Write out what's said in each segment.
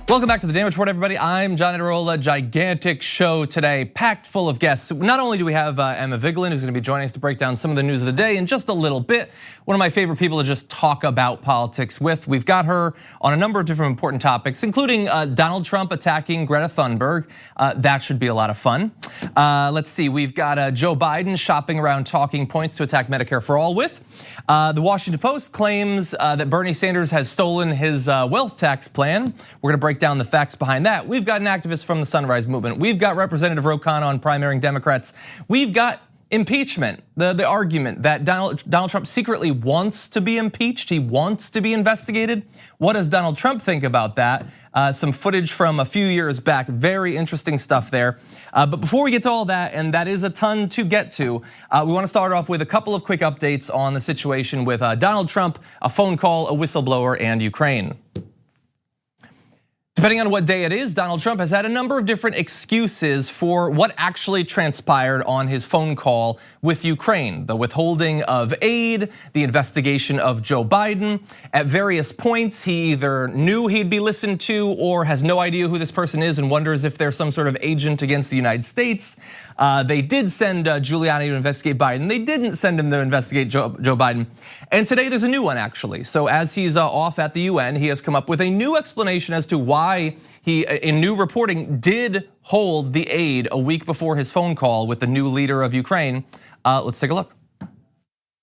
Welcome back to the Damage Report, everybody. I'm John Ederola. Gigantic show today, packed full of guests. Not only do we have Emma Vigeland, who's going to be joining us to break down some of the news of the day in just a little bit. One of my favorite people to just talk about politics with. We've got her on a number of different important topics, including Donald Trump attacking Greta Thunberg. That should be a lot of fun. Let's see, we've got Joe Biden shopping around talking points to attack Medicare for All with. The Washington Post claims that Bernie Sanders has stolen his wealth tax plan. We're going to break down the facts behind that. We've got an activist from the Sunrise Movement. We've got Representative Ro Khanna on primarying Democrats. We've got impeachment, the argument that Donald Trump secretly wants to be impeached. He wants to be investigated. What does Donald Trump think about that? Some footage from a few years back, very interesting stuff there. But before we get to all that, and that is a ton to get to, we want to start off with a couple of quick updates on the situation with Donald Trump, a phone call, a whistleblower, and Ukraine. Depending on what day it is, Donald Trump has had a number of different excuses for what actually transpired on his phone call with Ukraine. The withholding of aid, the investigation of Joe Biden. At various points, he either knew he'd be listened to or has no idea who this person is and wonders if they're some sort of agent against the United States. They did send Giuliani to investigate Biden. They didn't send him to investigate Joe Biden. And today there's a new one actually. So as he's off at the UN, he has come up with a new explanation as to why he, in new reporting, did hold the aid a week before his phone call with the new leader of Ukraine. Let's take a look.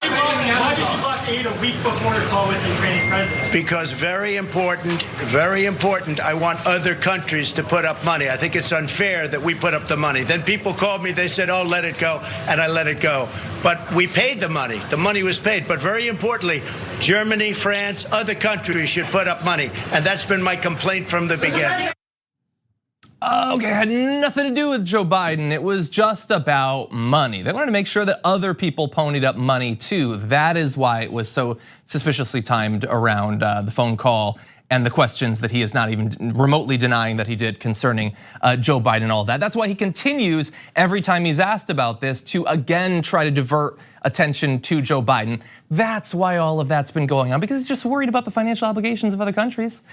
Why did you block aid a week before the call with the Ukrainian president? Because very important, I want other countries to put up money. I think it's unfair that we put up the money. Then people called me, they said, oh, let it go, and I let it go. But we paid the money was paid. But very importantly, Germany, France, other countries should put up money. And that's been my complaint from the beginning. Okay, it had nothing to do with Joe Biden. It was just about money. They wanted to make sure that other people ponied up money too. That is why it was so suspiciously timed around the phone call and the questions that he is not even remotely denying that he did concerning Joe Biden and all that. That's why he continues every time he's asked about this to again try to divert attention to Joe Biden. That's why all of that's been going on, because he's just worried about the financial obligations of other countries.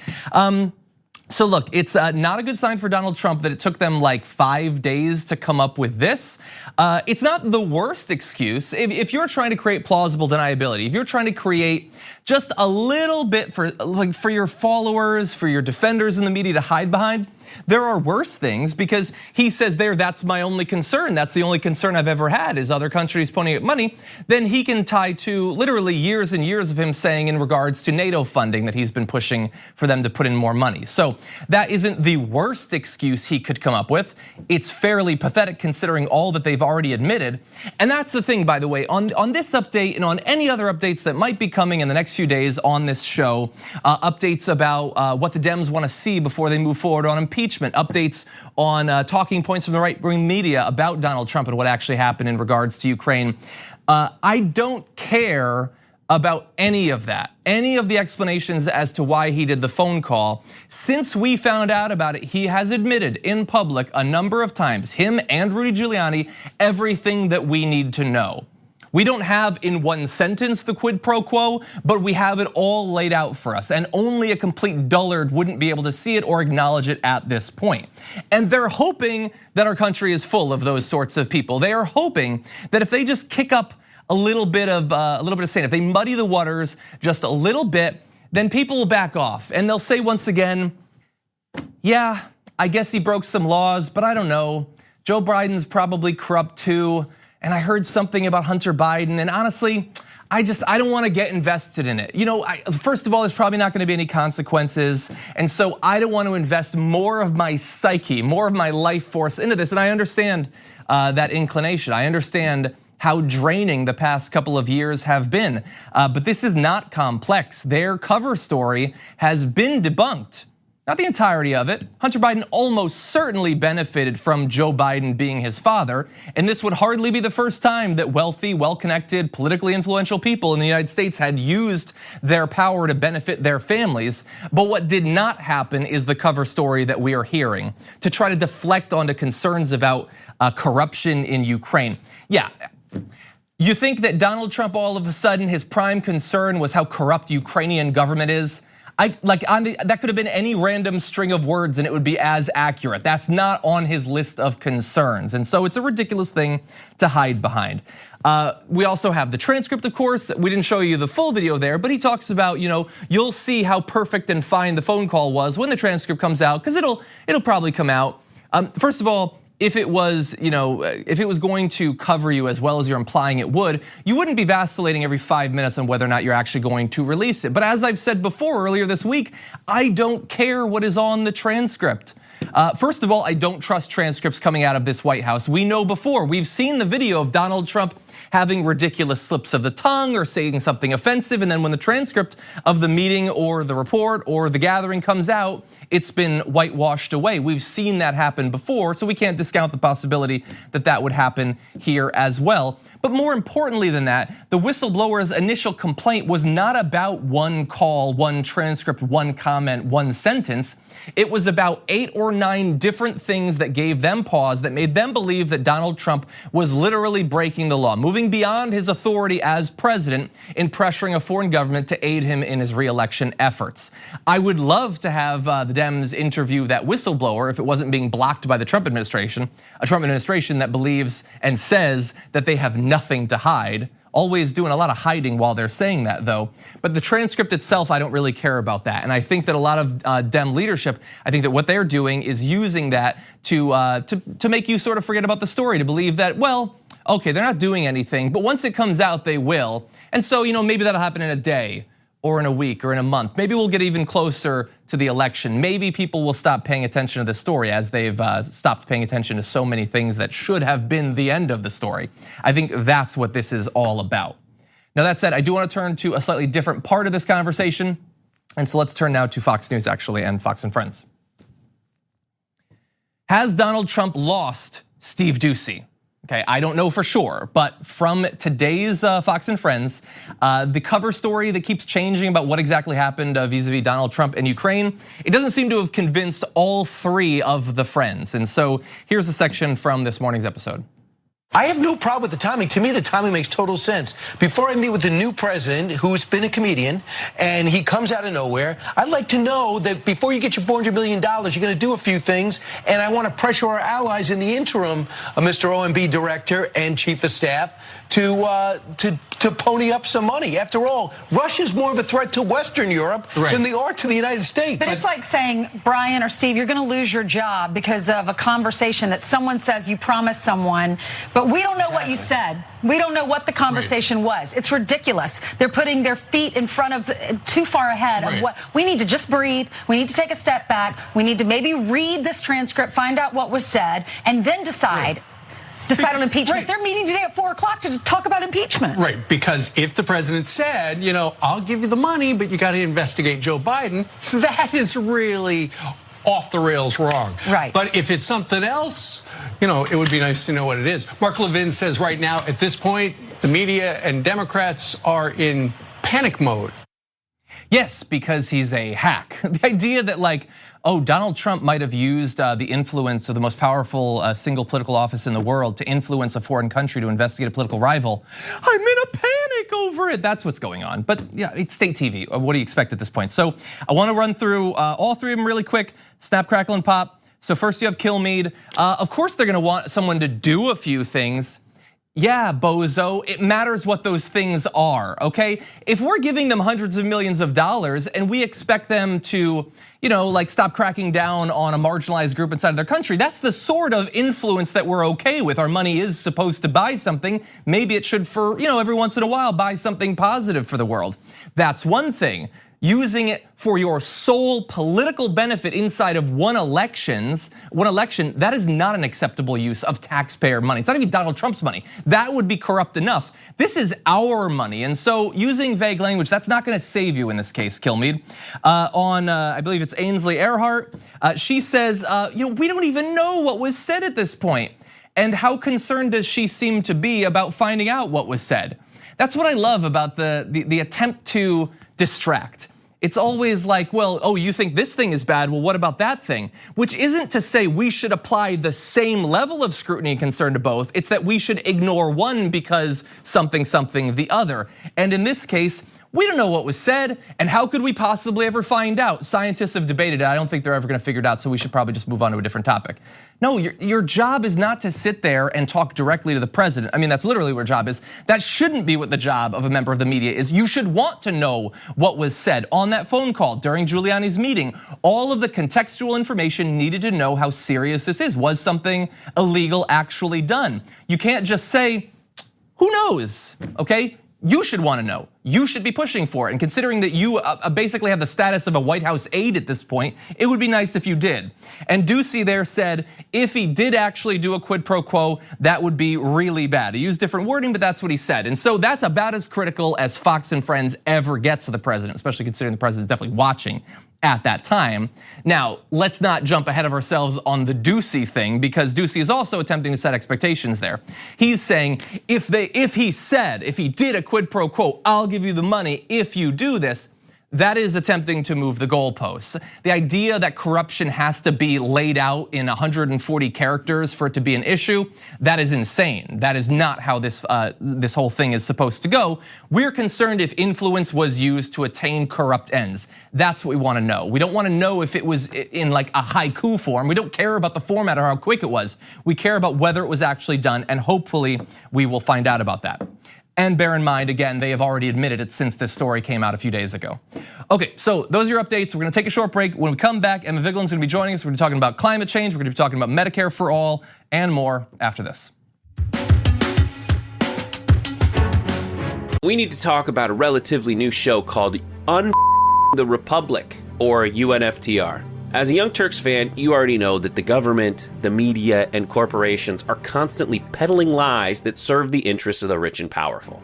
So look, it's not a good sign for Donald Trump that it took them like 5 days to come up with this. It's not the worst excuse. If you're trying to create plausible deniability, if you're trying to create just a little bit for your followers, for your defenders in the media to hide behind, there are worse things, because he says there, that's my only concern. That's the only concern I've ever had is other countries ponying up money. Then he can tie to literally years and years of him saying in regards to NATO funding that he's been pushing for them to put in more money. So that isn't the worst excuse he could come up with. It's fairly pathetic considering all that they've already admitted. And that's the thing, by the way, on this update and on any other updates that might be coming in the next few days on this show, updates about what the Dems want to see before they move forward on impeachment, updates on talking points from the right-wing media about Donald Trump and what actually happened in regards to Ukraine. I don't care about any of that, any of the explanations as to why he did the phone call. Since we found out about it, he has admitted in public a number of times, him and Rudy Giuliani, everything that we need to know. We don't have in one sentence the quid pro quo, but we have it all laid out for us. And only a complete dullard wouldn't be able to see it or acknowledge it at this point. And they're hoping that our country is full of those sorts of people. They are hoping that if they just kick up a little bit of sand, if they muddy the waters just a little bit, then people will back off. And they'll say once again, yeah, I guess he broke some laws, but I don't know. Joe Biden's probably corrupt too. And I heard something about Hunter Biden, and honestly, I don't want to get invested in it. You know, first of all, there's probably not going to be any consequences, and so I don't want to invest more of my psyche, more of my life force into this. And I understand that inclination. I understand how draining the past couple of years have been, but this is not complex. Their cover story has been debunked. Not the entirety of it. Hunter Biden almost certainly benefited from Joe Biden being his father, and this would hardly be the first time that wealthy, well-connected, politically influential people in the United States had used their power to benefit their families. But what did not happen is the cover story that we are hearing to try to deflect onto concerns about corruption in Ukraine. Yeah. You think that Donald Trump all of a sudden his prime concern was how corrupt Ukrainian government is? That could have been any random string of words and it would be as accurate. That's not on his list of concerns. And so it's a ridiculous thing to hide behind. We also have the transcript, of course. We didn't show you the full video there, but he talks about, you'll see how perfect and fine the phone call was when the transcript comes out, because it'll probably come out. First of all, if it was going to cover you as well as you're implying it would, you wouldn't be vacillating every 5 minutes on whether or not you're actually going to release it. But as I've said before earlier this week, I don't care what is on the transcript. First of all, I don't trust transcripts coming out of this White House. We know before, we've seen the video of Donald Trump having ridiculous slips of the tongue or saying something offensive, and then when the transcript of the meeting or the report or the gathering comes out, it's been whitewashed away. We've seen that happen before, so we can't discount the possibility that that would happen here as well. But more importantly than that, the whistleblower's initial complaint was not about one call, one transcript, one comment, one sentence. It was about 8 or 9 different things that gave them pause, that made them believe that Donald Trump was literally breaking the law, moving beyond his authority as president in pressuring a foreign government to aid him in his re-election efforts. I would love to have the Dems interview that whistleblower if it wasn't being blocked by the Trump administration, a Trump administration that believes and says that they have nothing to hide. Always doing a lot of hiding while they're saying that though. But the transcript itself, I don't really care about that. And I think that a lot of Dem leadership, I think that what they're doing is using that to make you sort of forget about the story, to believe that, well, okay, they're not doing anything, but once it comes out, they will. And so, maybe that'll happen in a day or in a week or in a month. Maybe we'll get even closer to the election. Maybe people will stop paying attention to this story as they've stopped paying attention to so many things that should have been the end of the story. I think that's what this is all about. Now that said, I do want to turn to a slightly different part of this conversation. And so let's turn now to Fox News actually and Fox and Friends. Has Donald Trump lost Steve Doocy? Okay, I don't know for sure, but from today's Fox and Friends, the cover story that keeps changing about what exactly happened vis-a-vis Donald Trump and Ukraine, it doesn't seem to have convinced all 3 of the friends. And so here's a section from this morning's episode. I have no problem with the timing. To me, the timing makes total sense. Before I meet with the new president, who's been a comedian, and he comes out of nowhere, I'd like to know that before you get your $400 million, you're gonna do a few things, and I wanna pressure our allies in the interim, Mr. OMB director and chief of staff, to pony up some money. After all, Russia's more of a threat to Western Europe than they are to the United States. But it's like saying, Brian or Steve, you're gonna lose your job because of a conversation that someone says you promised someone, but we don't know what you said. We don't know what the conversation was. It's ridiculous. They're putting their feet in front of, too far ahead of what, we need to just breathe. We need to take a step back. We need to maybe read this transcript, find out what was said, and then decide on impeachment. They're meeting today at 4 o'clock to talk about impeachment. Right, because if the president said, I'll give you the money, but you got to investigate Joe Biden, that is really off the rails wrong. Right. But if it's something else, it would be nice to know what it is. Mark Levin says right now, at this point, the media and Democrats are in panic mode. Yes, because he's a hack. The idea that Donald Trump might have used the influence of the most powerful single political office in the world to influence a foreign country to investigate a political rival. I'm in a panic over it. That's what's going on. But yeah, it's state TV. What do you expect at this point? So I want to run through all 3 of them really quick. Snap, crackle, and pop. So first you have Kilmeade. Of course they're going to want someone to do a few things. Yeah, bozo, it matters what those things are, okay? If we're giving them hundreds of millions of dollars and we expect them to, stop cracking down on a marginalized group inside of their country, that's the sort of influence that we're okay with. Our money is supposed to buy something. Maybe it should for, every once in a while buy something positive for the world. That's one thing. Using it for your sole political benefit inside of one election, that is not an acceptable use of taxpayer money. It's not even Donald Trump's money. That would be corrupt enough. This is our money, and so using vague language, that's not gonna save you in this case, Kilmeade. I believe it's Ainsley Earhart, she says, we don't even know what was said at this point. And how concerned does she seem to be about finding out what was said? That's what I love about the attempt to distract. It's always like, well, oh, you think this thing is bad, well, what about that thing? Which isn't to say we should apply the same level of scrutiny and concern to both, it's that we should ignore one because something the other. And in this case, We don't know what was said, and how could we possibly ever find out? Scientists have debated it. I don't think they're ever gonna figure it out, so we should probably just move on to a different topic. No, your job is not to sit there and talk directly to the president. I mean, that's literally what your job is. That shouldn't be what the job of a member of the media is. You should want to know what was said on that phone call during Giuliani's meeting. All of the contextual information needed to know how serious this is. Was something illegal actually done? You can't just say, who knows, okay? You should want to know. You should be pushing for it. And considering that you basically have the status of a White House aide at this point, it would be nice if you did. And Ducey there said, if he did actually do a quid pro quo, that would be really bad. He used different wording, but that's what he said. And so that's about as critical as Fox and Friends ever gets of the president, especially considering the president's definitely watching at that time. Now, let's not jump ahead of ourselves on the Ducey thing, because Ducey is also attempting to set expectations there. He's saying, if he did a quid pro quo, I'll give you the money if you do this. That is attempting to move the goalposts. The idea that corruption has to be laid out in 140 characters for it to be an issue, that is insane. That is not how this whole thing is supposed to go. We're concerned if influence was used to attain corrupt ends. That's what we want to know. We don't want to know if it was in like a haiku form. We don't care about the format or how quick it was. We care about whether it was actually done, and hopefully we will find out about that. And bear in mind, again, they have already admitted it since this story came out a few days ago. Okay, so those are your updates. We're gonna take a short break. When we come back, Emma Vigeland's gonna be joining us. We're gonna be talking about climate change. We're gonna be talking about Medicare for all and more after this. We need to talk about a relatively new show called the Republic, or UNFTR. As a Young Turks fan, you already know that the government, the media, and corporations are constantly peddling lies that serve the interests of the rich and powerful.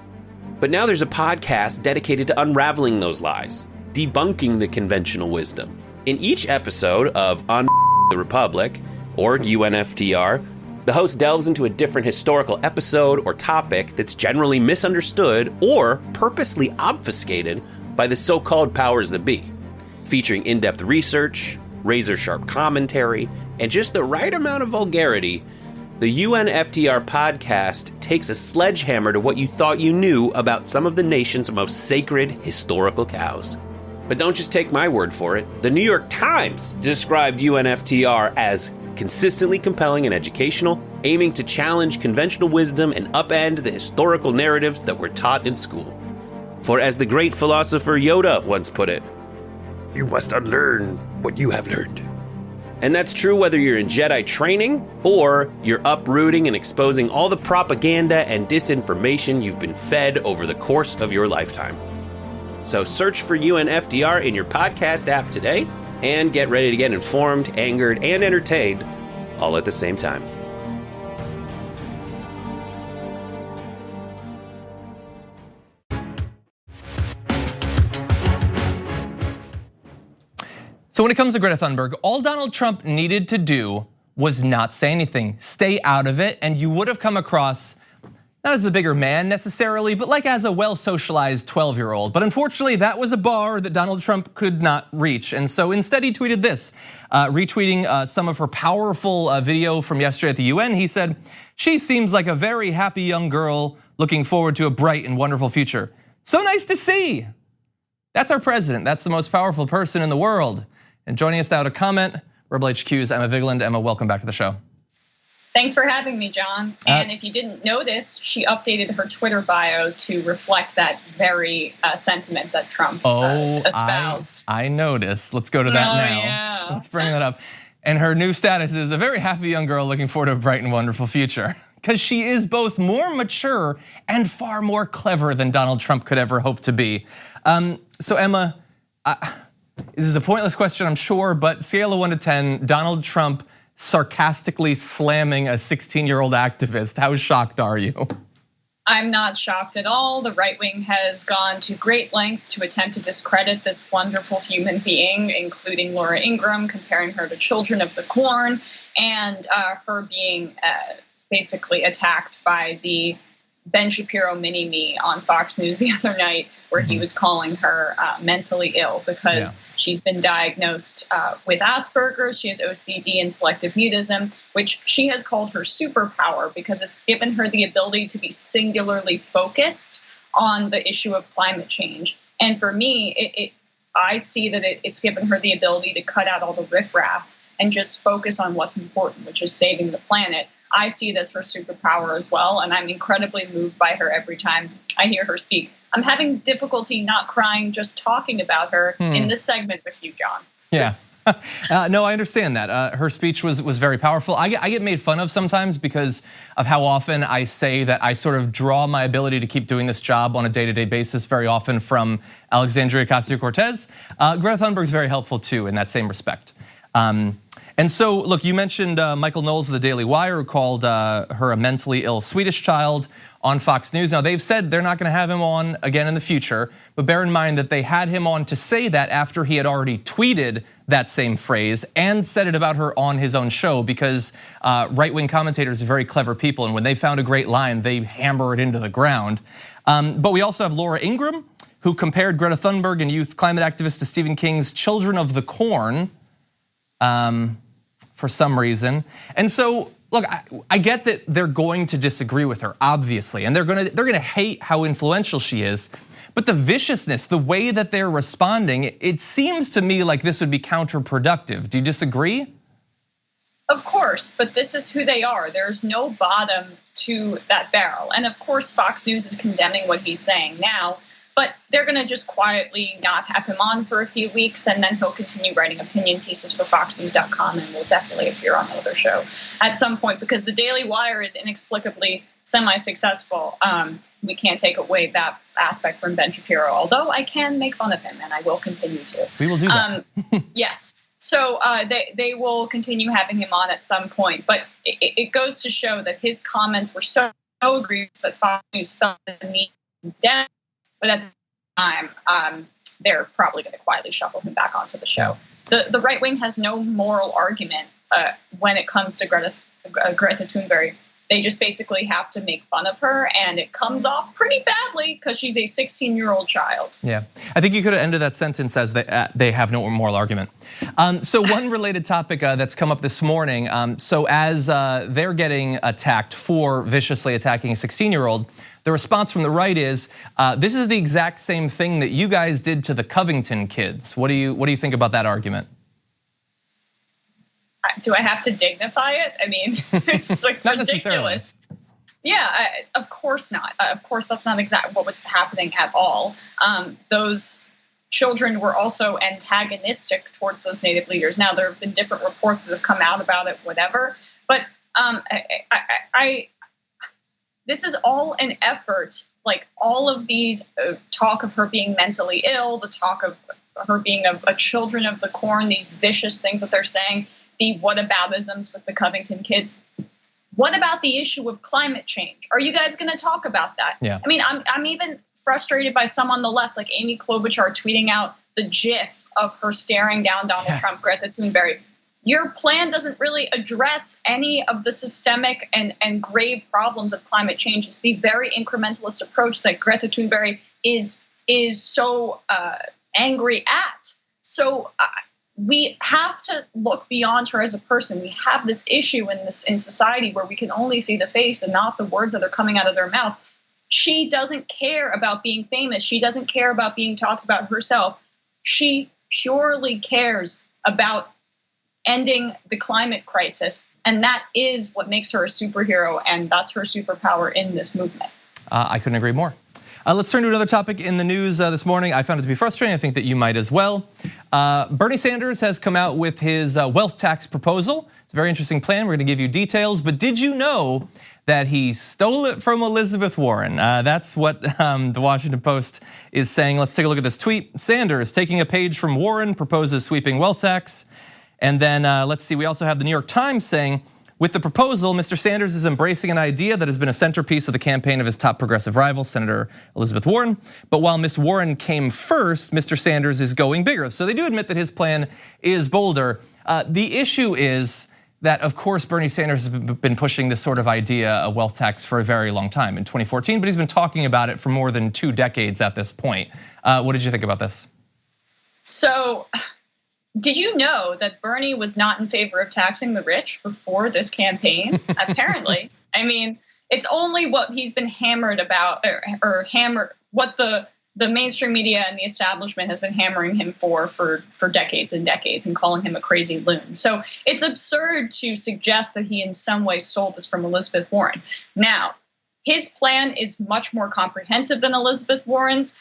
But now there's a podcast dedicated to unraveling those lies, debunking the conventional wisdom. In each episode of the Republic, or UNFTR, the host delves into a different historical episode or topic that's generally misunderstood or purposely obfuscated by the so-called powers that be, featuring in-depth research, razor-sharp commentary, and just the right amount of vulgarity. The UNFTR podcast takes a sledgehammer to what you thought you knew about some of the nation's most sacred historical cows. But don't just take my word for it. The New York Times described UNFTR as consistently compelling and educational, aiming to challenge conventional wisdom and upend the historical narratives that were taught in school. For as the great philosopher Yoda once put it, you must unlearn what you have learned. And that's true whether you're in Jedi training or you're uprooting and exposing all the propaganda and disinformation you've been fed over the course of your lifetime. So search for UNFTR in your podcast app today and get ready to get informed, angered, and entertained all at the same time. So when it comes to Greta Thunberg, all Donald Trump needed to do was not say anything, stay out of it, and you would have come across not as a bigger man necessarily, but like as a well-socialized 12-year-old. But unfortunately, that was a bar that Donald Trump could not reach. And so instead he tweeted this, retweeting some of her powerful video from yesterday at the UN. He said, "She seems like a very happy young girl looking forward to a bright and wonderful future. So nice to see." That's our president. That's the most powerful person in the world. And joining us now to comment, Rebel HQ's Emma Vigeland. Emma, welcome back to the show. Thanks for having me, John. And if you didn't know this, she updated her Twitter bio to reflect that very sentiment that Trump espoused. I noticed. Let's go to that now. Yeah. Let's bring that up. And her new status is a very happy young girl looking forward to a bright and wonderful future. Because she is both more mature and far more clever than Donald Trump could ever hope to be. So Emma, this is a pointless question, I'm sure, but scale of 1 to 10, Donald Trump sarcastically slamming a 16-year-old activist. How shocked are you? I'm not shocked at all. The right wing has gone to great lengths to attempt to discredit this wonderful human being, including Laura Ingraham, comparing her to Children of the Corn, and her being basically attacked by the Ben Shapiro mini-me on Fox News the other night, where he was calling her mentally ill because she's been diagnosed with Asperger's. She has OCD and selective mutism, which she has called her superpower because it's given her the ability to be singularly focused on the issue of climate change. And for me, I see that it's given her the ability to cut out all the riffraff and just focus on what's important, which is saving the planet. I see this her superpower as well, and I'm incredibly moved by her every time I hear her speak. I'm having difficulty not crying just talking about her in this segment with you, John. Yeah. No, I understand that. Her speech was very powerful. I get made fun of sometimes because of how often I say that I sort of draw my ability to keep doing this job on a day-to-day basis very often from Alexandria Ocasio-Cortez. Greta Thunberg's very helpful too in that same respect. And so, look, you mentioned Michael Knowles of the Daily Wire, who called her a mentally ill Swedish child on Fox News. Now, they've said they're not going to have him on again in the future, but bear in mind that they had him on to say that after he had already tweeted that same phrase and said it about her on his own show, because right-wing commentators are very clever people, and when they found a great line, they hammer it into the ground. But we also have Laura Ingraham, who compared Greta Thunberg and youth climate activist to Stephen King's Children of the Corn. For some reason. And so, look, I get that they're going to disagree with her, obviously, and they're gonna hate how influential she is. But the viciousness, the way that they're responding, it seems to me like this would be counterproductive. Do you disagree? Of course, but this is who they are. There's no bottom to that barrel. And of course, Fox News is condemning what he's saying now, but they're gonna just quietly not have him on for a few weeks, and then he'll continue writing opinion pieces for FoxNews.com and will definitely appear on another show at some point, because the Daily Wire is inexplicably semi-successful. We can't take away that aspect from Ben Shapiro, although I can make fun of him, and I will continue to. We will do that. Yes. So they will continue having him on at some point, but it goes to show that his comments were so egregious that Fox News felt the need to condemn. But at the time, they're probably going to quietly shuffle him back onto the show. The right wing has no moral argument when it comes to Greta Thunberg. They just basically have to make fun of her, and it comes off pretty badly because she's a 16-year-old child. Yeah, I think you could have ended that sentence as they have no moral argument. So one related topic that's come up this morning. So as they're getting attacked for viciously attacking a 16-year-old, the response from the right is, this is the exact same thing that you guys did to the Covington kids. What do you think about that argument? Do I have to dignify it? I mean, it's like ridiculous. Yeah, of course not. Of course, that's not exactly what was happening at all. Those children were also antagonistic towards those Native leaders. Now, there have been different reports that have come out about it, whatever. But this is all an effort, like all of these talk of her being mentally ill, the talk of her being a children of the corn, these vicious things that they're saying, the whataboutisms with the Covington kids. What about the issue of climate change? Are you guys going to talk about that? Yeah. I mean, I'm even frustrated by some on the left, like Amy Klobuchar, tweeting out the GIF of her staring down Donald Trump, Greta Thunberg. Your plan doesn't really address any of the systemic and grave problems of climate change. It's the very incrementalist approach that Greta Thunberg is so angry at. So we have to look beyond her as a person. We have this issue in society where we can only see the face and not the words that are coming out of their mouth. She doesn't care about being famous. She doesn't care about being talked about herself. She purely cares about ending the climate crisis. And that is what makes her a superhero. And that's her superpower in this movement. I couldn't agree more. Let's turn to another topic in the news this morning. I found it to be frustrating. I think that you might as well. Bernie Sanders has come out with his wealth tax proposal. It's a very interesting plan. We're going to give you details. But did you know that he stole it from Elizabeth Warren? That's what the Washington Post is saying. Let's take a look at this tweet. Sanders, taking a page from Warren, proposes sweeping wealth tax. And then let's see, we also have the New York Times saying, with the proposal, Mr. Sanders is embracing an idea that has been a centerpiece of the campaign of his top progressive rival, Senator Elizabeth Warren. But while Ms. Warren came first, Mr. Sanders is going bigger. So they do admit that his plan is bolder. The issue is that, of course, Bernie Sanders has been pushing this sort of idea, a wealth tax, for a very long time, in 2014, but he's been talking about it for more than 2 decades at this point. What did you think about this? So, did you know that Bernie was not in favor of taxing the rich before this campaign? Apparently. I mean, it's only what he's been hammered about, or hammered, what the the mainstream media and the establishment has been hammering him for decades and decades and calling him a crazy loon. So it's absurd to suggest that he in some way stole this from Elizabeth Warren. Now, his plan is much more comprehensive than Elizabeth Warren's,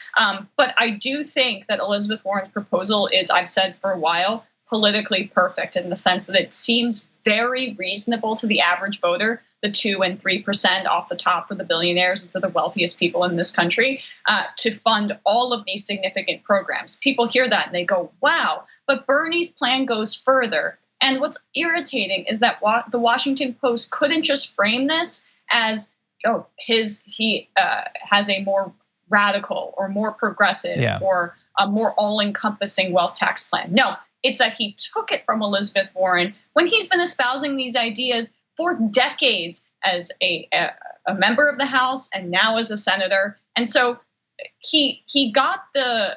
but I do think that Elizabeth Warren's proposal is, I've said for a while, politically perfect in the sense that it seems very reasonable to the average voter, the 2 and 3% off the top for the billionaires and for the wealthiest people in this country, to fund all of these significant programs. People hear that and they go, wow, but Bernie's plan goes further. And what's irritating is that the Washington Post couldn't just frame this as, oh, he has a more radical or more progressive or a more all-encompassing wealth tax plan. No, it's that he took it from Elizabeth Warren when he's been espousing these ideas for decades as a member of the House and now as a senator. And so he got the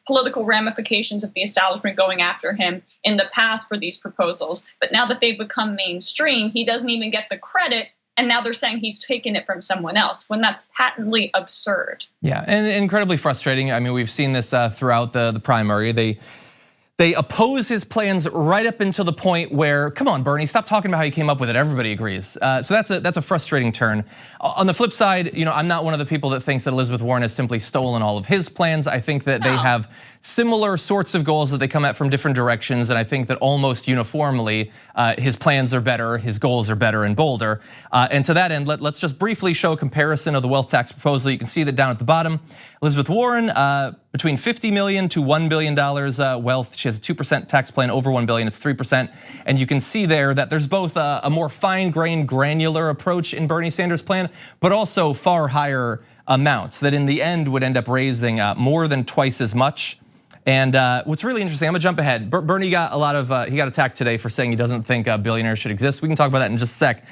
political ramifications of the establishment going after him in the past for these proposals. But now that they've become mainstream, he doesn't even get the credit. And now they're saying he's taken it from someone else when that's patently absurd. Yeah, and incredibly frustrating. I mean, we've seen this throughout the primary. They oppose his plans right up until the point where, come on, Bernie, stop talking about how you came up with it. Everybody agrees. So that's a frustrating turn. On the flip side, I'm not one of the people that thinks that Elizabeth Warren has simply stolen all of his plans. I think that they have similar sorts of goals that they come at from different directions, and I think that almost uniformly, his plans are better, his goals are better and bolder. And to that end, let's just briefly show a comparison of the wealth tax proposal. You can see that down at the bottom, Elizabeth Warren, between $50 million to $1 billion wealth. She has a 2% tax plan. Over $1 billion, it's 3%. And you can see there that there's both a more fine-grained, granular approach in Bernie Sanders' plan, but also far higher amounts that in the end would end up raising more than twice as much. And what's really interesting, I'm gonna jump ahead. Bernie got he got attacked today for saying he doesn't think billionaires should exist. We can talk about that in just a sec.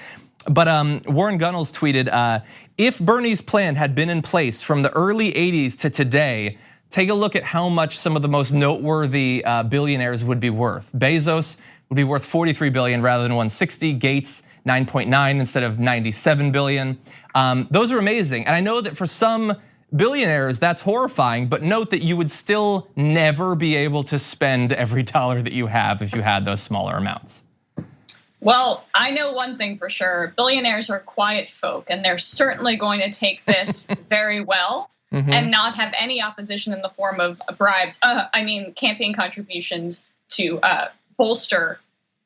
But Warren Gunnels tweeted, if Bernie's plan had been in place from the early 80s to today, take a look at how much some of the most noteworthy billionaires would be worth. Bezos would be worth 43 billion rather than 160. Gates, 9.9 instead of 97 billion. Those are amazing. And I know that for some billionaires, that's horrifying, but note that you would still never be able to spend every dollar that you have if you had those smaller amounts. Well, I know one thing for sure. Billionaires are quiet folk, and they're certainly going to take this very well and not have any opposition in the form of bribes. Campaign contributions to bolster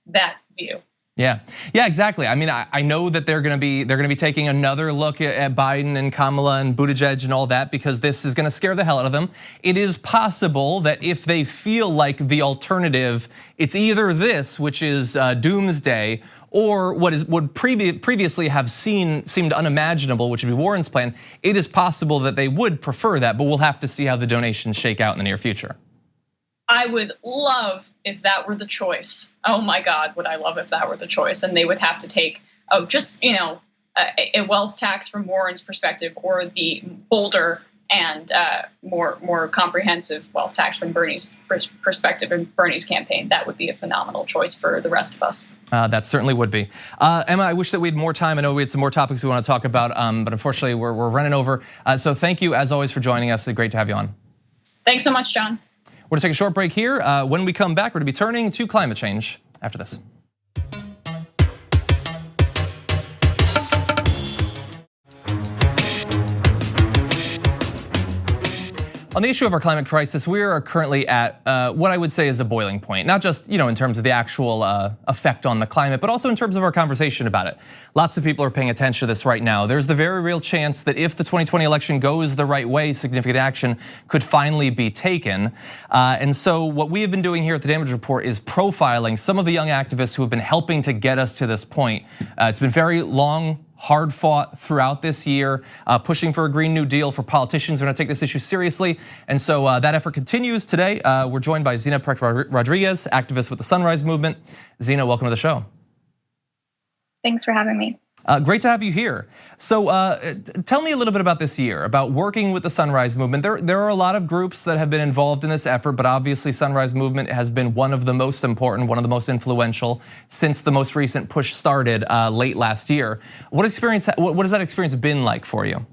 that view. Yeah, exactly. I mean, I know that they're going to be taking another look at Biden and Kamala and Buttigieg and all that because this is going to scare the hell out of them. It is possible that if they feel like the alternative, it's either this, which is doomsday, or what would previously have seemed unimaginable, which would be Warren's plan. It is possible that they would prefer that, but we'll have to see how the donations shake out in the near future. I would love if that were the choice. Oh my God, would I love if that were the choice? And they would have to take, a wealth tax from Warren's perspective, or the bolder and more comprehensive wealth tax from Bernie's perspective and Bernie's campaign. That would be a phenomenal choice for the rest of us. That certainly would be. Emma, I wish that we had more time. I know we had some more topics we want to talk about, but unfortunately we're running over. So thank you as always for joining us. It's great to have you on. Thanks so much, John. We're gonna take a short break here. When we come back, we're gonna be turning to climate change after this. On the issue of our climate crisis, we are currently at what I would say is a boiling point. Not just in terms of the actual effect on the climate, but also in terms of our conversation about it. Lots of people are paying attention to this right now. There's the very real chance that if the 2020 election goes the right way, significant action could finally be taken. And so what we have been doing here at the Damage Report is profiling some of the young activists who have been helping to get us to this point. It's been very long, hard fought throughout this year, pushing for a Green New Deal for politicians who are gonna take this issue seriously. And so that effort continues today. We're joined by Zina Precht-Rodriguez, activist with the Sunrise Movement. Zina, welcome to the show. Thanks for having me. Great to have you here. So tell me a little bit about this year, about working with the Sunrise Movement. There are a lot of groups that have been involved in this effort, but obviously Sunrise Movement has been one of the most important, one of the most influential since the most recent push started late last year. What has that experience been like for you?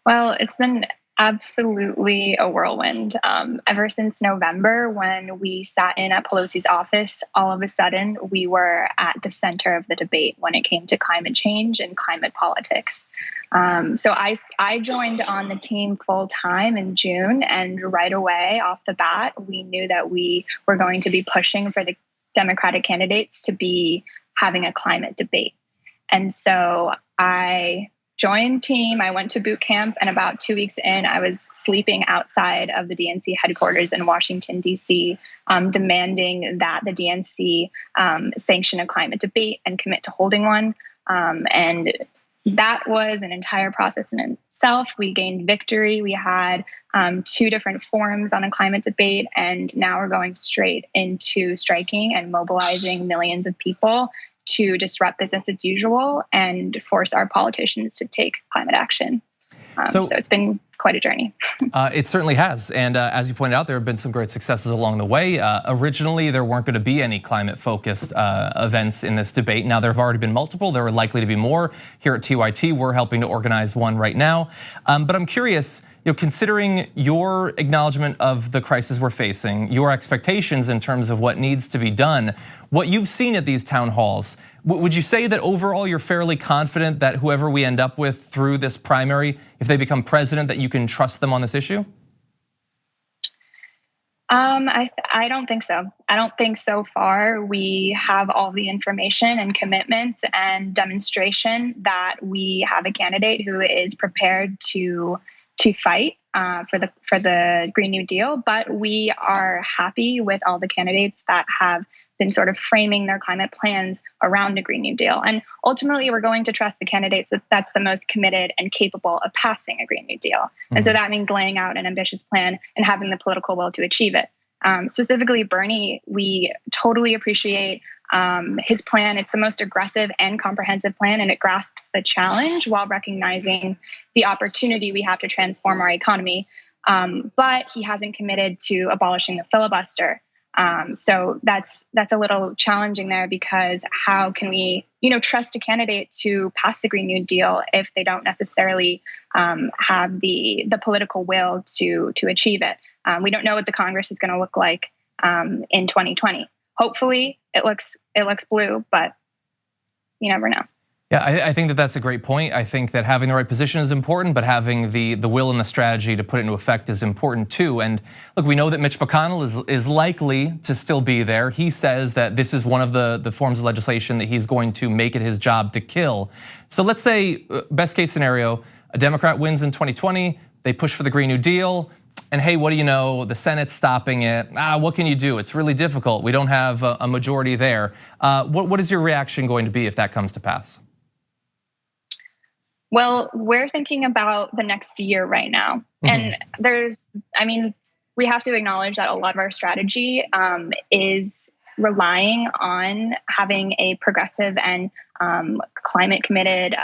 Well, it's been absolutely a whirlwind. Ever since November, when we sat in at Pelosi's office, all of a sudden we were at the center of the debate when it came to climate change and climate politics. So I joined on the team full time in June, and right away off the bat, we knew that we were going to be pushing for the Democratic candidates to be having a climate debate. And so I joined team. I went to boot camp, and about 2 weeks in, I was sleeping outside of the DNC headquarters in Washington, D.C., demanding that the DNC sanction a climate debate and commit to holding one. And that was an entire process in itself. We gained victory. We had 2 different forums on a climate debate, and now we're going straight into striking and mobilizing millions of people to disrupt business as usual and force our politicians to take climate action. So it's been quite a journey. It certainly has. And as you pointed out, there have been some great successes along the way. Originally, there weren't going to be any climate-focused events in this debate. Now, there have already been multiple. There are likely to be more. Here at TYT, we're helping to organize one right now. But I'm curious, considering your acknowledgement of the crisis we're facing, your expectations in terms of what needs to be done, what you've seen at these town halls, would you say that overall you're fairly confident that whoever we end up with through this primary, if they become president, that you can trust them on this issue? I don't think so. I don't think so far we have all the information and commitment and demonstration that we have a candidate who is prepared to fight for the Green New Deal, but we are happy with all the candidates that have been sort of framing their climate plans around a Green New Deal. And ultimately, we're going to trust the candidates that's the most committed and capable of passing a Green New Deal. Mm-hmm. And so that means laying out an ambitious plan and having the political will to achieve it. Specifically, Bernie, we totally appreciate his plan. It's the most aggressive and comprehensive plan, and it grasps the challenge while recognizing the opportunity we have to transform our economy. But he hasn't committed to abolishing the filibuster. So that's a little challenging there, because how can we, trust a candidate to pass the Green New Deal if they don't necessarily have the political will to achieve it? We don't know what the Congress is going to look like in 2020. Hopefully, it looks blue, but you never know. Yeah, I think that that's a great point. I think that having the right position is important, but having the will and the strategy to put it into effect is important too. And look, we know that Mitch McConnell is likely to still be there. He says that this is one of the forms of legislation that he's going to make it his job to kill. So let's say, best case scenario, a Democrat wins in 2020, they push for the Green New Deal, and hey, what do you know? The Senate's stopping it. What can you do? It's really difficult. We don't have a majority there. What is your reaction going to be if that comes to pass? Well, we're thinking about the next year right now. Mm-hmm. And we have to acknowledge that a lot of our strategy is relying on having a progressive and climate committed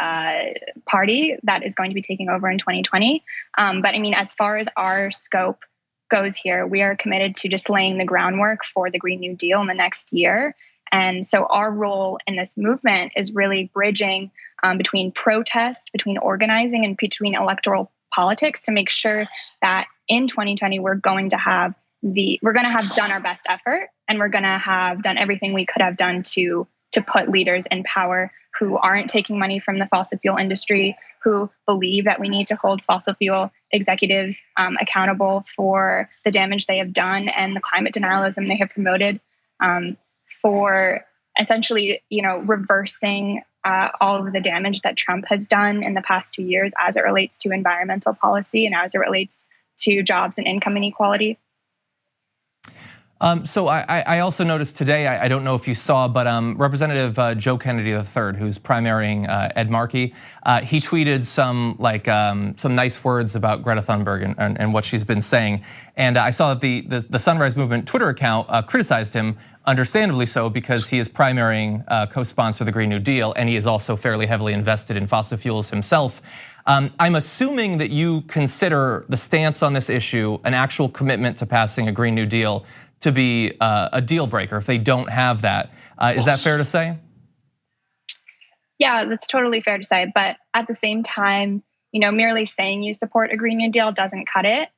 party that is going to be taking over in 2020. But as far as our scope goes here, we are committed to just laying the groundwork for the Green New Deal in the next year. And so our role in this movement is really bridging between protest, between organizing, and between electoral politics to make sure that in 2020 we're going to have done our best effort, and we're going to have done everything we could have done to put leaders in power who aren't taking money from the fossil fuel industry, who believe that we need to hold fossil fuel executives accountable for the damage they have done and the climate denialism they have promoted, for essentially, reversing all of the damage that Trump has done in the past 2 years as it relates to environmental policy and as it relates to jobs and income inequality. So I also noticed today, I don't know if you saw, but Representative Joe Kennedy III, who's primarying Ed Markey, he tweeted some nice words about Greta Thunberg and what she's been saying. And I saw that the Sunrise Movement Twitter account criticized him, understandably so, because he is primarying co-sponsor the Green New Deal, and he is also fairly heavily invested in fossil fuels himself. I'm assuming that you consider the stance on this issue an actual commitment to passing a Green New Deal to be a deal breaker if they don't have that. Is that fair to say? Yeah, that's totally fair to say. But at the same time, merely saying you support a Green New Deal doesn't cut it.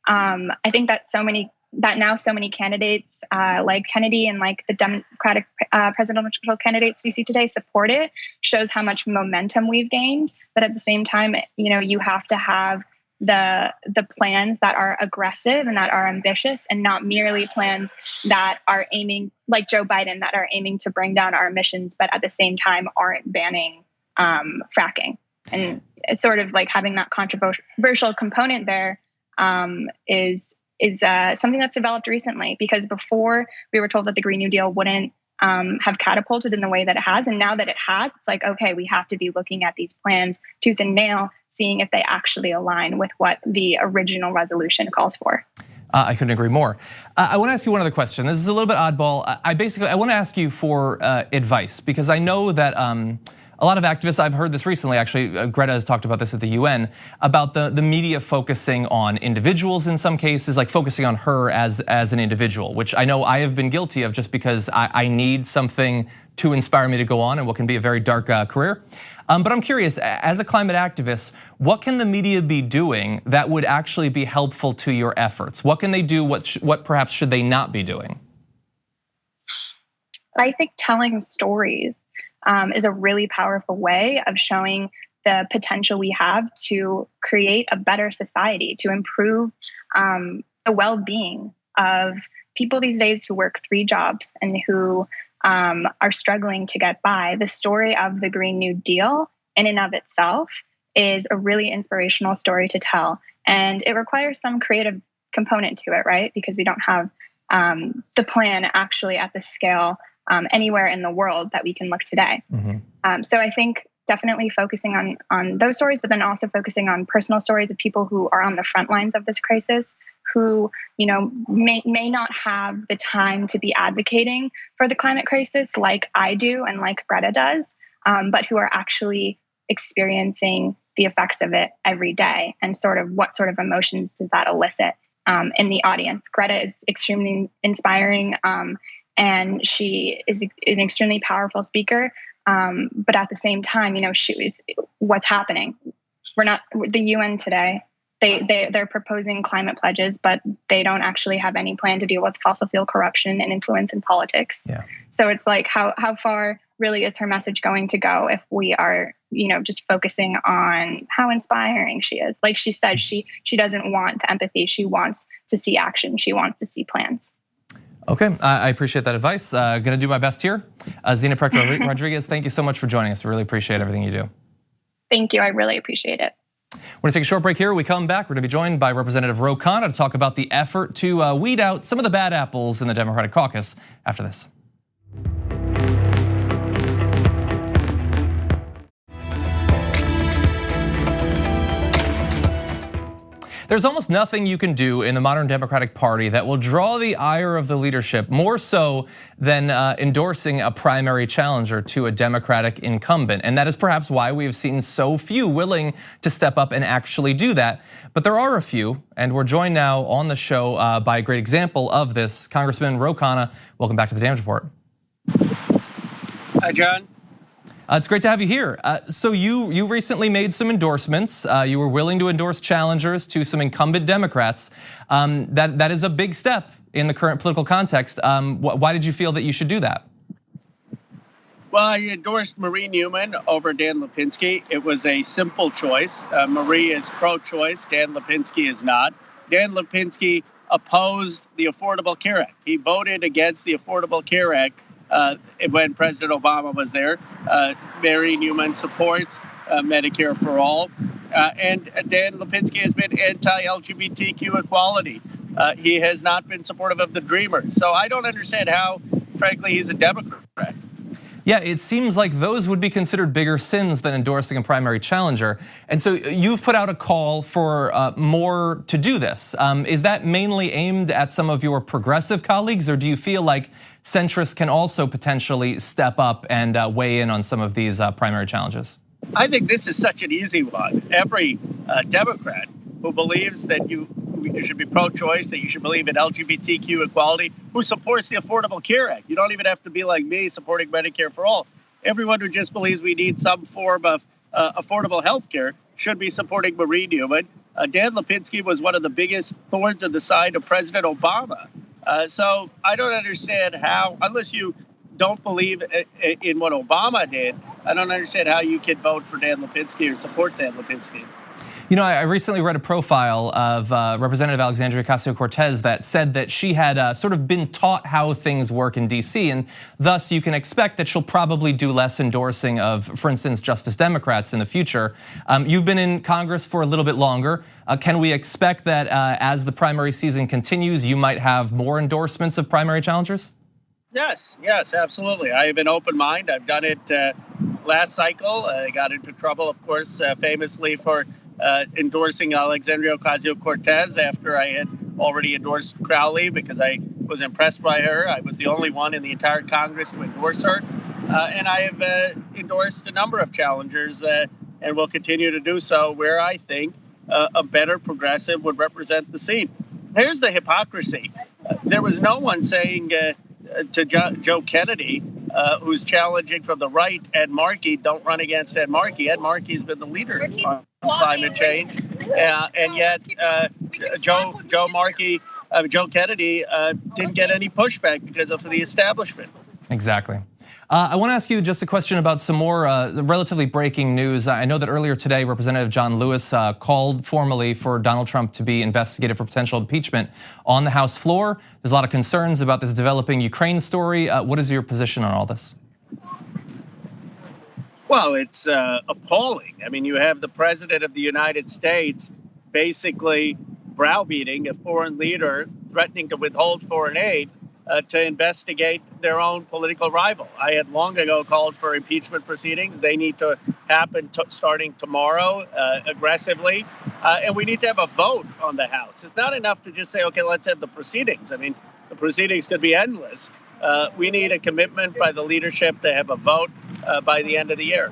I think that now so many candidates like Kennedy and like the Democratic presidential candidates we see today support it shows how much momentum we've gained. But at the same time, you have to have the plans that are aggressive and that are ambitious, and not merely plans that are aiming, like Joe Biden, that are aiming to bring down our emissions, but at the same time aren't banning fracking. And it's sort of like having that controversial component there is something that's developed recently, because before we were told that the Green New Deal wouldn't have catapulted in the way that it has. And now that it has, it's like, okay, we have to be looking at these plans tooth and nail, seeing if they actually align with what the original resolution calls for. I couldn't agree more. I want to ask you one other question. This is a little bit oddball. I want to ask you for advice, because I know that a lot of activists, I've heard this recently, actually, Greta has talked about this at the UN, about the media focusing on individuals in some cases, like focusing on her as an individual, which I know I have been guilty of just because I need something to inspire me to go on in what can be a very dark career. But I'm curious, as a climate activist, what can the media be doing that would actually be helpful to your efforts? What can they do? What perhaps should they not be doing? I think telling stories is a really powerful way of showing the potential we have to create a better society, to improve the well-being of people these days who work 3 jobs and who are struggling to get by. The story of the Green New Deal in and of itself is a really inspirational story to tell. And it requires some creative component to it, right? Because we don't have the plan actually at the scale anywhere in the world that we can look today. Mm-hmm. So I think definitely focusing on those stories, but then also focusing on personal stories of people who are on the front lines of this crisis, who may not have the time to be advocating for the climate crisis like I do and like Greta does, but who are actually experiencing the effects of it every day, and sort of what sort of emotions does that elicit in the audience. Greta is extremely inspiring. And she is an extremely powerful speaker, but at the same time, it's what's happening. The UN today. They're proposing climate pledges, but they don't actually have any plan to deal with fossil fuel corruption and influence in politics. Yeah. So it's like, how far really is her message going to go if we are, just focusing on how inspiring she is? Like she said, she doesn't want empathy. She wants to see action. She wants to see plans. Okay, I appreciate that advice. Gonna do my best here. Zina Precht-Rodriguez, thank you so much for joining us. We really appreciate everything you do. Thank you, I really appreciate it. We're gonna take a short break here. When we come back, we're gonna be joined by Representative Khanna to talk about the effort to weed out some of the bad apples in the Democratic caucus after this. There's almost nothing you can do in the modern Democratic Party that will draw the ire of the leadership more so than endorsing a primary challenger to a Democratic incumbent. And that is perhaps why we have seen so few willing to step up and actually do that. But there are a few, and we're joined now on the show by a great example of this. Congressman Khanna, welcome back to the Damage Report. Hi, John. It's great to have you here. So you recently made some endorsements. You were willing to endorse challengers to some incumbent Democrats. That is a big step in the current political context. Why did you feel that you should do that? Well, I endorsed Marie Newman over Dan Lipinski. It was a simple choice. Marie is pro-choice. Dan Lipinski is not. Dan Lipinski opposed the Affordable Care Act. He voted against the Affordable Care Act when President Obama was there. Marie Newman supports Medicare for all. And Dan Lipinski has been anti-LGBTQ equality. He has not been supportive of the Dreamers. So I don't understand how, frankly, he's a Democrat. Yeah, it seems like those would be considered bigger sins than endorsing a primary challenger. And so you've put out a call for more to do this. Is that mainly aimed at some of your progressive colleagues, or do you feel like centrists can also potentially step up and weigh in on some of these primary challenges? I think this is such an easy one. Every Democrat who believes that you should be pro-choice, that you should believe in LGBTQ equality, who supports the Affordable Care Act. You don't even have to be like me supporting Medicare for all. Everyone who just believes we need some form of affordable health care should be supporting Marie Newman. Dan Lipinski was one of the biggest thorns in the side of President Obama. So I don't understand how, unless you don't believe in what Obama did, I don't understand how you can vote for Dan Lipinski or support Dan Lipinski. You know, I recently read a profile of Representative Alexandria Ocasio-Cortez that said that she had sort of been taught how things work in DC, and thus you can expect that she'll probably do less endorsing of, for instance, Justice Democrats in the future. You've been in Congress for a little bit longer. Can we expect that as the primary season continues, you might have more endorsements of primary challengers? Yes, absolutely. I have an open mind. I've done it last cycle. I got into trouble, of course, famously for endorsing Alexandria Ocasio-Cortez after I had already endorsed Crowley because I was impressed by her. I was the only one in the entire Congress to endorse her. And I have endorsed a number of challengers and will continue to do so where I think a better progressive would represent the seat. Here's the hypocrisy. There was no one saying to Joe Kennedy, who's challenging from the right, Ed Markey, don't run against Ed Markey. Ed Markey's been the leader on climate change. And yet Joe Kennedy didn't get any pushback because of the establishment. Exactly. I want to ask you just a question about some more relatively breaking news. I know that earlier today, Representative John Lewis called formally for Donald Trump to be investigated for potential impeachment on the House floor. There's a lot of concerns about this developing Ukraine story. What is your position on all this? Well, it's appalling. I mean, you have the president of the United States basically browbeating a foreign leader, threatening to withhold foreign aid to investigate their own political rival. I had long ago called for impeachment proceedings. They need to happen starting tomorrow aggressively. And we need to have a vote on the House. It's not enough to just say, okay, let's have the proceedings. I mean, the proceedings could be endless. We need a commitment by the leadership to have a vote by the end of the year.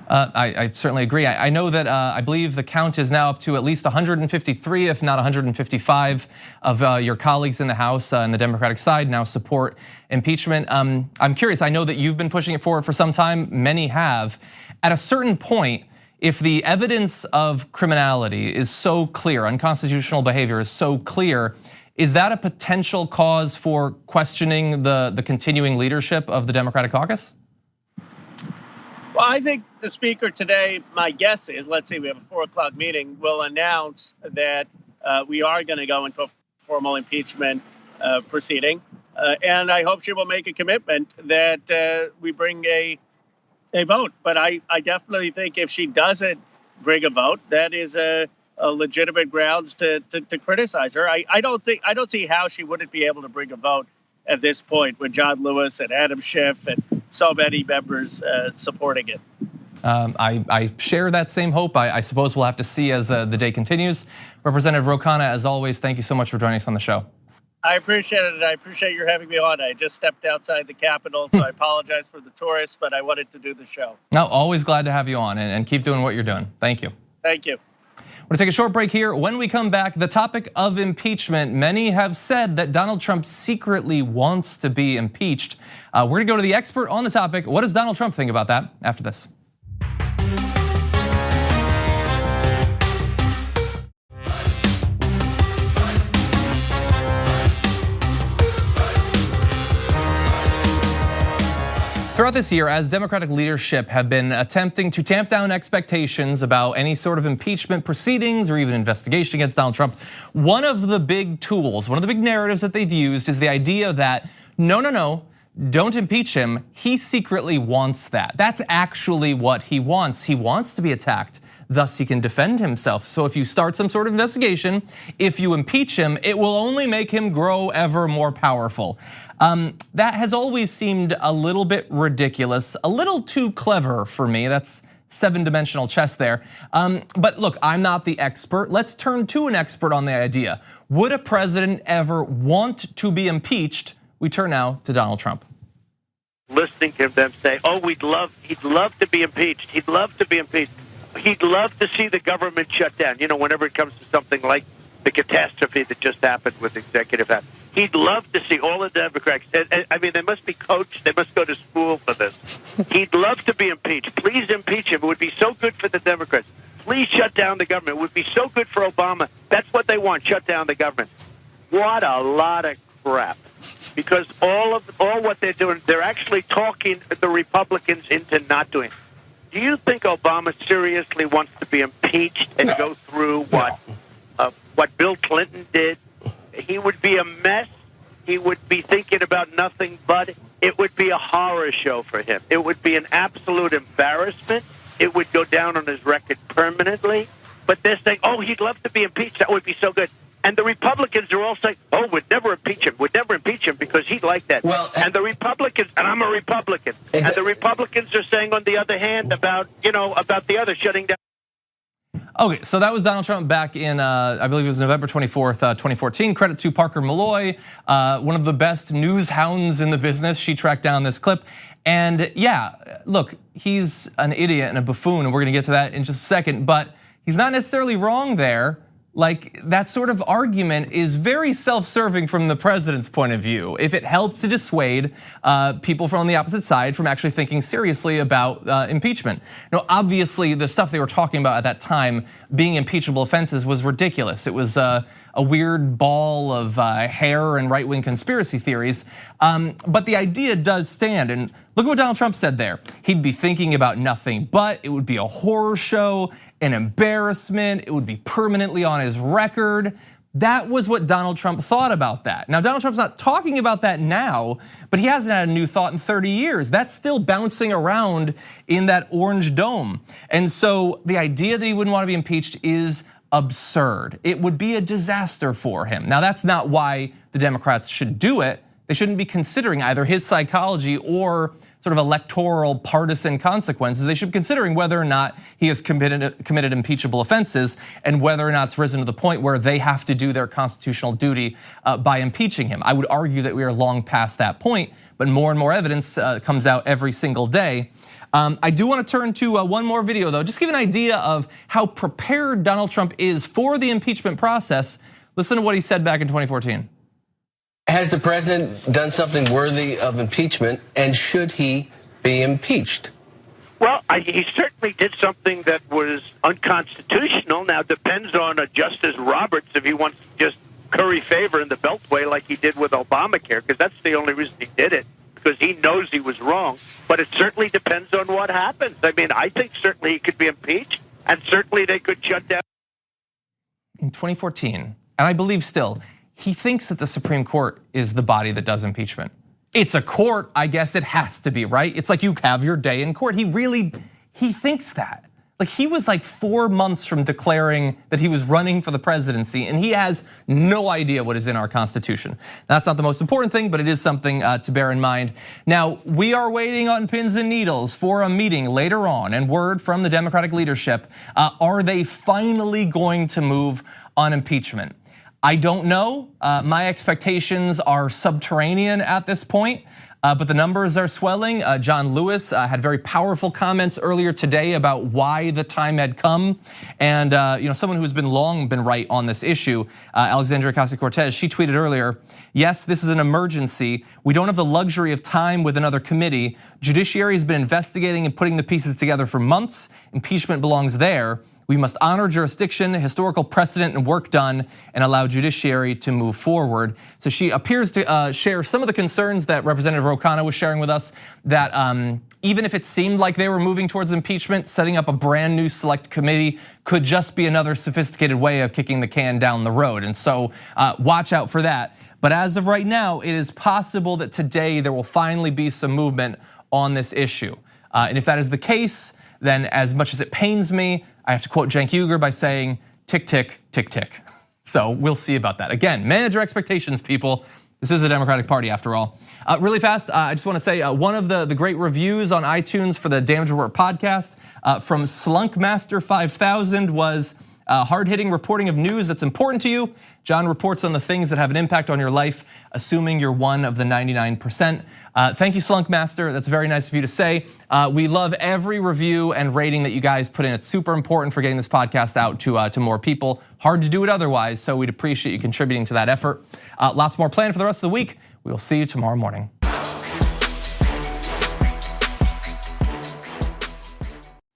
I certainly agree. I know that I believe the count is now up to at least 153, if not 155, of your colleagues in the House and the Democratic side now support impeachment. I'm curious, I know that you've been pushing it forward for some time, many have. At a certain point, if the evidence of criminality is so clear, unconstitutional behavior is so clear, is that a potential cause for questioning the continuing leadership of the Democratic caucus? Well, I think the speaker today, my guess is, let's say we have a 4 o'clock meeting, will announce that we are going to go into a formal impeachment proceeding. And I hope she will make a commitment that we bring a vote. But I definitely think if she doesn't bring a vote, that is a legitimate grounds to criticize her. I don't see how she wouldn't be able to bring a vote at this point with John Lewis and Adam Schiff and so many members supporting it. I share that same hope. I suppose we'll have to see as the day continues. Representative Khanna, as always, thank you so much for joining us on the show. I appreciate it. I appreciate your having me on. I just stepped outside the Capitol, so I apologize for the tourists, but I wanted to do the show. No, always glad to have you on and keep doing what you're doing. Thank you. Thank you. We're gonna take a short break here. When we come back, the topic of impeachment. Many have said that Donald Trump secretly wants to be impeached. We're gonna go to the expert on the topic. What does Donald Trump think about that after this? Throughout this year, as Democratic leadership have been attempting to tamp down expectations about any sort of impeachment proceedings or even investigation against Donald Trump, one of the big tools, one of the big narratives that they've used is the idea that no, don't impeach him. He secretly wants that. That's actually what he wants. He wants to be attacked. Thus, he can defend himself. So if you start some sort of investigation, if you impeach him, it will only make him grow ever more powerful. That has always seemed a little bit ridiculous, a little too clever for me. That's 7-dimensional chess there. But look, I'm not the expert. Let's turn to an expert on the idea. Would a president ever want to be impeached? We turn now to Donald Trump. Listening to them say, oh, he'd love to be impeached. He'd love to be impeached. He'd love to see the government shut down. You know, whenever it comes to something like the catastrophe that just happened with executive action. He'd love to see all the Democrats. I mean, they must be coached. They must go to school for this. He'd love to be impeached. Please impeach him. It would be so good for the Democrats. Please shut down the government. It would be so good for Obama. That's what they want, shut down the government. What a lot of crap. Because all what they're doing, they're actually talking the Republicans into not doing. Do you think Obama seriously wants to be impeached and go through what Bill Clinton did? He would be a mess. He would be thinking about nothing but it would be a horror show for him. It would be an absolute embarrassment. It would go down on his record permanently. But they're saying, oh, he'd love to be impeached. That would be so good. And the Republicans are all saying, oh, we'd never impeach him. We'd never impeach him because he'd like that. Well, and the Republicans, and I'm a Republican, and the Republicans are saying, on the other hand, about the other shutting down. Okay, so that was Donald Trump back in, I believe it was November 24th, 2014. Credit to Parker Malloy, one of the best news hounds in the business. She tracked down this clip. And yeah, look, he's an idiot and a buffoon, and we're gonna get to that in just a second, but he's not necessarily wrong there. Like, that sort of argument is very self-serving from the president's point of view. If it helps to dissuade people from the opposite side from actually thinking seriously about impeachment. Now, obviously, the stuff they were talking about at that time, being impeachable offenses, was ridiculous. It was a weird ball of hair and right-wing conspiracy theories. But the idea does stand, and look at what Donald Trump said there. He'd be thinking about nothing but it would be a horror show, an embarrassment, it would be permanently on his record. That was what Donald Trump thought about that. Now, Donald Trump's not talking about that now, but he hasn't had a new thought in 30 years. That's still bouncing around in that orange dome. And so the idea that he wouldn't want to be impeached is absurd. It would be a disaster for him. Now, that's not why the Democrats should do it. They shouldn't be considering either his psychology or sort of electoral partisan consequences. They should be considering whether or not he has committed impeachable offenses and whether or not it's risen to the point where they have to do their constitutional duty by impeaching him. I would argue that we are long past that point, but more and more evidence comes out every single day. I do want to turn to one more video though, just give an idea of how prepared Donald Trump is for the impeachment process. Listen to what he said back in 2014. Has the president done something worthy of impeachment, and should he be impeached? Well, he certainly did something that was unconstitutional. Now, depends on Justice Roberts if he wants to just curry favor in the Beltway like he did with Obamacare, because that's the only reason he did it, because he knows he was wrong. But it certainly depends on what happens. I mean, I think certainly he could be impeached, and certainly they could shut down. In 2014, and I believe still, he thinks that the Supreme Court is the body that does impeachment. It's a court, I guess it has to be, right? It's like you have your day in court. He thinks that. Like, he was like 4 months from declaring that he was running for the presidency, and he has no idea what is in our Constitution. That's not the most important thing, but it is something to bear in mind. Now, we are waiting on pins and needles for a meeting later on, and word from the Democratic leadership. Are they finally going to move on impeachment? I don't know. My expectations are subterranean at this point, but the numbers are swelling. John Lewis had very powerful comments earlier today about why the time had come. And someone who's long been right on this issue, Alexandria Ocasio-Cortez, she tweeted earlier, yes, this is an emergency. We don't have the luxury of time with another committee. Judiciary has been investigating and putting the pieces together for months. Impeachment belongs there. We must honor jurisdiction, historical precedent, and work done, and allow judiciary to move forward. So she appears to share some of the concerns that Representative Khanna was sharing with us, that even if it seemed like they were moving towards impeachment, setting up a brand new select committee could just be another sophisticated way of kicking the can down the road. And so watch out for that. But as of right now, it is possible that today there will finally be some movement on this issue. And if that is the case, then as much as it pains me, I have to quote Cenk Uygur by saying, tick, tick, tick, tick. So we'll see about that. Again, manage your expectations, people. This is a Democratic Party after all. Really fast, I just want to say one of the great reviews on iTunes for the Damage Report podcast from Slunkmaster 5000 was hard-hitting reporting of news that's important to you. John reports on the things that have an impact on your life, assuming you're one of the 99%. Thank you, Slunkmaster. That's very nice of you to say. We love every review and rating that you guys put in. It's super important for getting this podcast out to more people. Hard to do it otherwise, so we'd appreciate you contributing to that effort. Lots more planned for the rest of the week. We will see you tomorrow morning.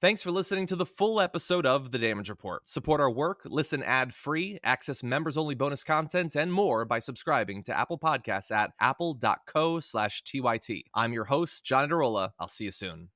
Thanks for listening to the full episode of The Damage Report. Support our work, listen ad-free, access members-only bonus content, and more by subscribing to Apple Podcasts at apple.co/TYT. I'm your host, John Adarola. I'll see you soon.